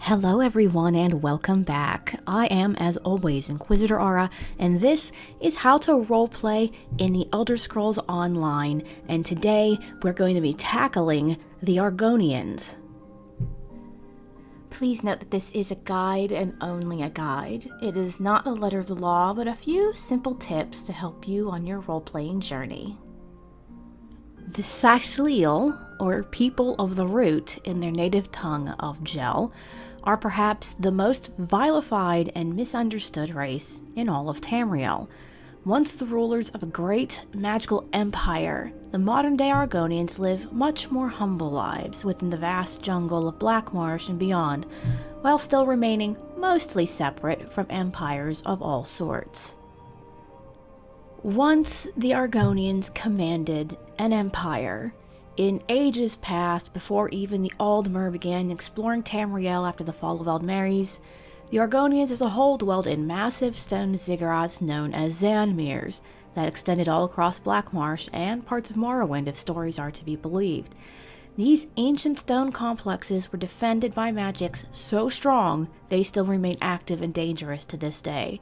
Hello everyone and welcome back. I am, as always, Inquisitor Aura, and this is How to Roleplay in the Elder Scrolls Online, and today we're going to be tackling the Argonians. Please note that this is a guide and only a guide. It is not the letter of the law, but a few simple tips to help you on your roleplaying journey. The Saxhleel, or people of the root in their native tongue of Gel, are perhaps the most vilified and misunderstood race in all of Tamriel. Once the rulers of a great magical empire, the modern-day Argonians live much more humble lives within the vast jungle of Blackmarsh and beyond, while still remaining mostly separate from empires of all sorts. Once the Argonians commanded an empire. In ages past, before even the Aldmer began exploring Tamriel after the fall of Aldmeris, the Argonians as a whole dwelled in massive stone ziggurats known as Zanmirs that extended all across Blackmarsh and parts of Morrowind if stories are to be believed. These ancient stone complexes were defended by magics so strong they still remain active and dangerous to this day.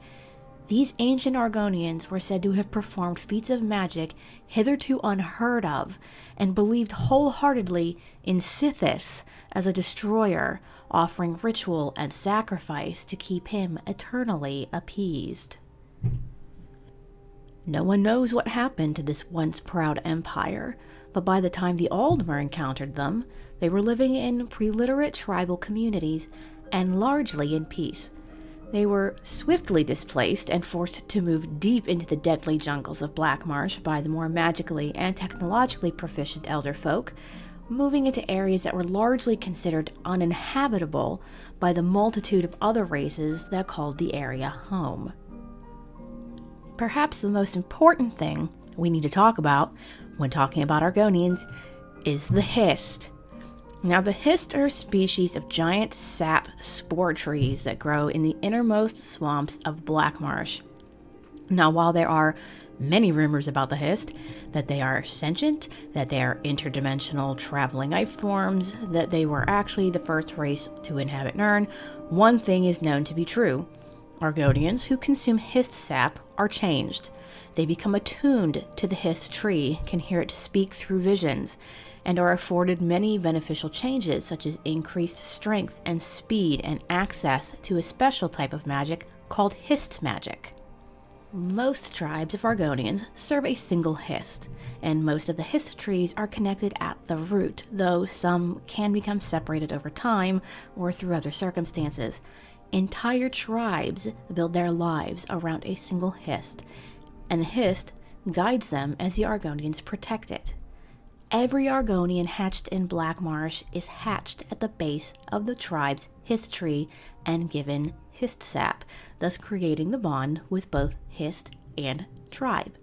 These ancient Argonians were said to have performed feats of magic hitherto unheard of, and believed wholeheartedly in Sithis as a destroyer, offering ritual and sacrifice to keep him eternally appeased. No one knows what happened to this once proud empire, but by the time the Aldmer encountered them, they were living in pre-literate tribal communities and largely in peace. They were swiftly displaced and forced to move deep into the deadly jungles of Blackmarsh by the more magically and technologically proficient elder folk, moving into areas that were largely considered uninhabitable by the multitude of other races that called the area home. Perhaps the most important thing we need to talk about when talking about Argonians is the Hist. Now, the Hist are a species of giant sap spore trees that grow in the innermost swamps of Blackmarsh. Now, while there are many rumors about the Hist, that they are sentient, that they are interdimensional traveling life forms, that they were actually the first race to inhabit Nirn, one thing is known to be true. Argonians who consume Hist sap are changed. They become attuned to the Hist tree, can hear it speak through visions, and are afforded many beneficial changes such as increased strength and speed and access to a special type of magic called Hist magic. Most tribes of Argonians serve a single Hist, and most of the Hist trees are connected at the root, though some can become separated over time or through other circumstances. Entire tribes build their lives around a single Hist, and the Hist guides them as the Argonians protect it. Every Argonian hatched in Blackmarsh is hatched at the base of the tribe's Hist tree and given Hist sap, thus creating the bond with both Hist and tribe.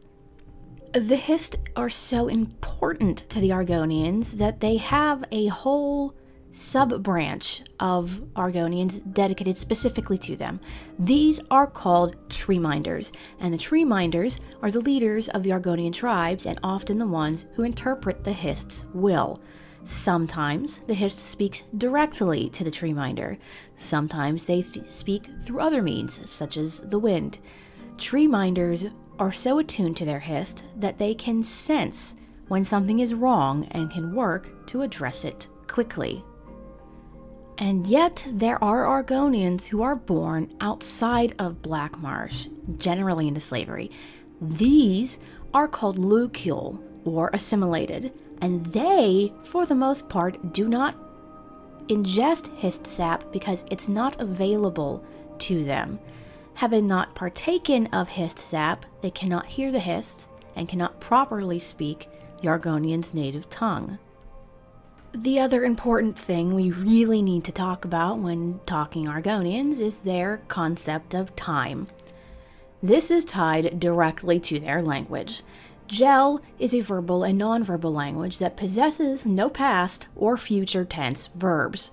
The Hist are so important to the Argonians that they have a whole sub-branch of Argonians dedicated specifically to them. These are called Treeminders, and the Treeminders are the leaders of the Argonian tribes and often the ones who interpret the Hist's will. Sometimes the Hist speaks directly to the Treeminder. Sometimes they speak through other means, such as the wind. Treeminders are so attuned to their Hist that they can sense when something is wrong and can work to address it quickly. And yet, there are Argonians who are born outside of Blackmarsh, generally into slavery. These are called Lucule, or assimilated, and they, for the most part, do not ingest Hist sap because it's not available to them. Having not partaken of Hist sap, they cannot hear the Hist and cannot properly speak the Argonian's native tongue. The other important thing we really need to talk about when talking Argonians is their concept of time. This is tied directly to their language. Gel is a verbal and non-verbal language that possesses no past or future tense verbs.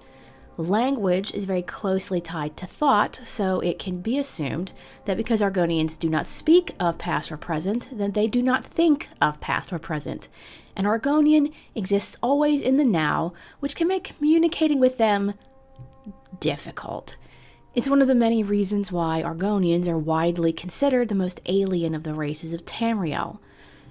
Language is very closely tied to thought, so it can be assumed that because Argonians do not speak of past or present, then they do not think of past or present. An Argonian exists always in the now, which can make communicating with them difficult. It's one of the many reasons why Argonians are widely considered the most alien of the races of Tamriel.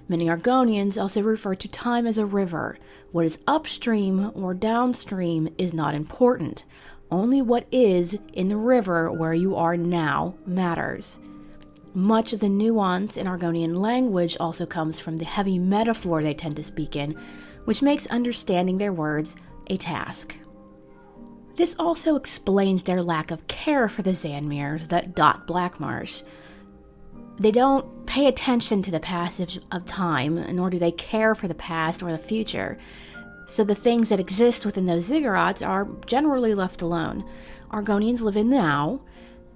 Many Argonians also refer to time as a river. What is upstream or downstream is not important. Only what is in the river where you are now matters. Much of the nuance in Argonian language also comes from the heavy metaphor they tend to speak in, which makes understanding their words a task. This also explains their lack of care for the Zanmirs that dot Blackmarsh. They don't pay attention to the passage of time, nor do they care for the past or the future. So the things that exist within those ziggurats are generally left alone. Argonians live in the now,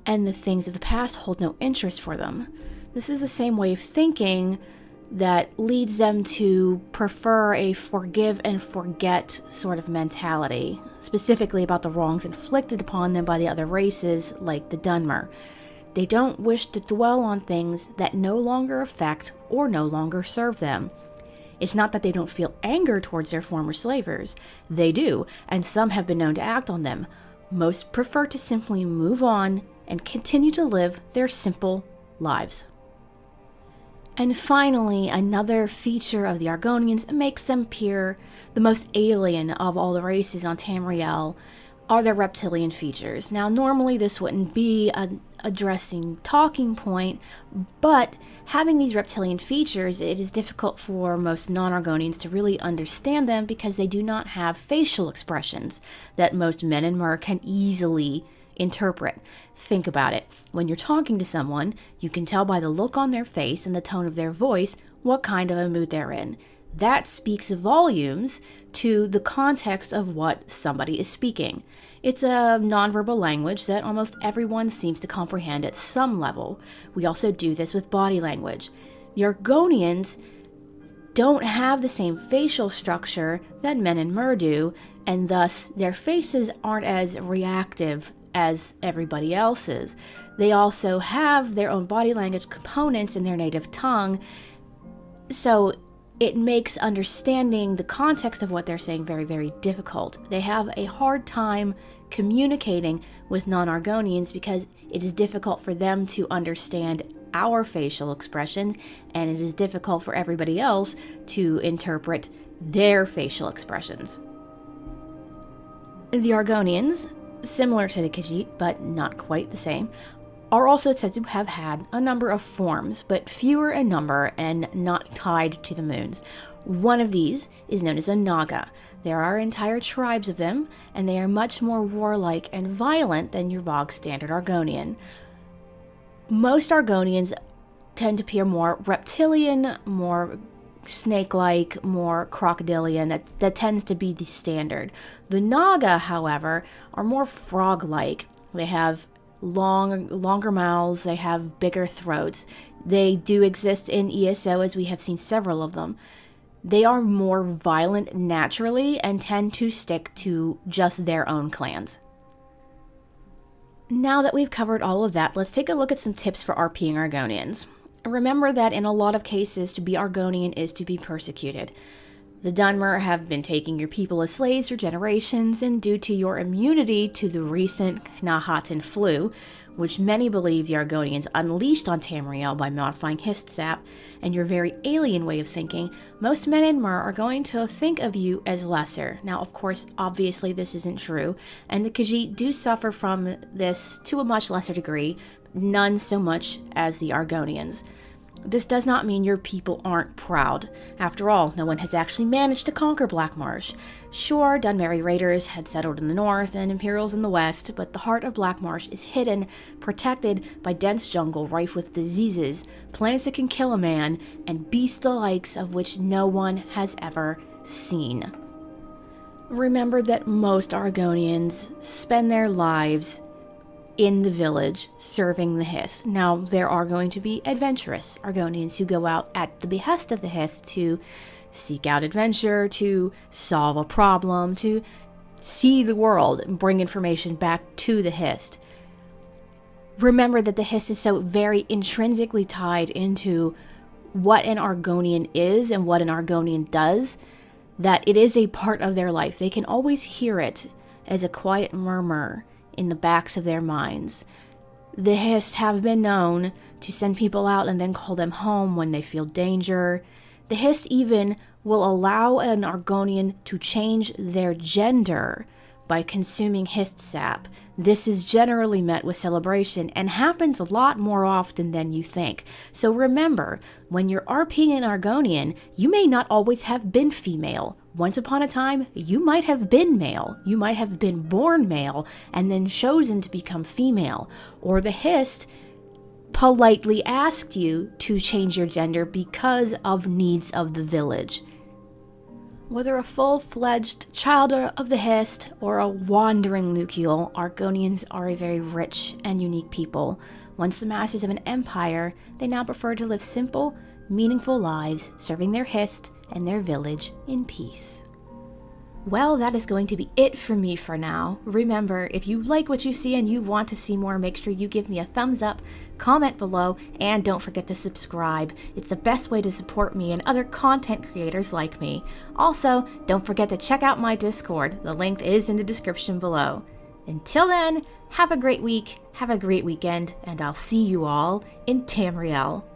and the things of the past hold no interest for them. This is the same way of thinking that leads them to prefer a forgive and forget sort of mentality, specifically about the wrongs inflicted upon them by the other races, like the Dunmer. They don't wish to dwell on things that no longer affect or no longer serve them. It's not that they don't feel anger towards their former slavers. They do, and some have been known to act on them. Most prefer to simply move on and continue to live their simple lives. And finally, another feature of the Argonians that makes them appear the most alien of all the races on Tamriel are their reptilian features. Now, normally this wouldn't be an addressing talking point, but having these reptilian features, it is difficult for most non-Argonians to really understand them because they do not have facial expressions that most men and mer can easily interpret. Think about it. When you're talking to someone, you can tell by the look on their face and the tone of their voice what kind of a mood they're in. That speaks volumes to the context of what somebody is speaking. It's a nonverbal language that almost everyone seems to comprehend at some level. We also do this with body language. The Argonians don't have the same facial structure that men and mer do, and thus their faces aren't as reactive as everybody else's. They also have their own body language components in their native tongue, so it makes understanding the context of what they're saying very, very difficult. They have a hard time communicating with non-Argonians because it is difficult for them to understand our facial expressions, and it is difficult for everybody else to interpret their facial expressions. The Argonians, similar to the Khajiit, but not quite the same, are also said to have had a number of forms, but fewer in number and not tied to the moons. One of these is known as a Naga. There are entire tribes of them, and they are much more warlike and violent than your bog standard Argonian. Most Argonians tend to appear more reptilian, more snake-like, more crocodilian. That tends to be the standard. The Naga, however, are more frog-like. They have longer mouths, they have bigger throats. They do exist in ESO, as we have seen several of them. They are more violent naturally and tend to stick to just their own clans. Now that we've covered all of that, let's take a look at some tips for RPing Argonians. Remember that in a lot of cases, to be Argonian is to be persecuted. The Dunmer have been taking your people as slaves for generations, and due to your immunity to the recent Knahaten flu, which many believe the Argonians unleashed on Tamriel by modifying Hist sap, and your very alien way of thinking, most men in Mer are going to think of you as lesser. Now, of course, obviously this isn't true, and the Khajiit do suffer from this to a much lesser degree, none so much as the Argonians. This does not mean your people aren't proud. After all, no one has actually managed to conquer Blackmarsh. Sure, Dunmerry raiders had settled in the north and Imperials in the west, but the heart of Blackmarsh is hidden, protected by dense jungle rife with diseases, plants that can kill a man, and beasts the likes of which no one has ever seen. Remember that most Argonians spend their lives in the village serving the Hist. Now, there are going to be adventurous Argonians who go out at the behest of the Hist to seek out adventure, to solve a problem, to see the world and bring information back to the Hist. Remember that the Hist is so very intrinsically tied into what an Argonian is and what an Argonian does, that it is a part of their life. They can always hear it as a quiet murmur in the backs of their minds. The Hist have been known to send people out and then call them home when they feel danger. The Hist even will allow an Argonian to change their gender by consuming Hist sap. This is generally met with celebration and happens a lot more often than you think. So remember, when you're RPing an Argonian, you may not always have been female. Once upon a time, you might have been male. You might have been born male and then chosen to become female. Or the Hist politely asked you to change your gender because of needs of the village. Whether a full-fledged child of the Hist or a wandering Luciole, Argonians are a very rich and unique people. Once the masters of an empire, they now prefer to live simple, meaningful lives, serving their Hist and their village in peace. Well, that is going to be it for me for now. Remember, if you like what you see and you want to see more, make sure you give me a thumbs up, comment below, and don't forget to subscribe. It's the best way to support me and other content creators like me. Also, don't forget to check out my Discord. The link is in the description below. Until then, have a great week, have a great weekend, and I'll see you all in Tamriel.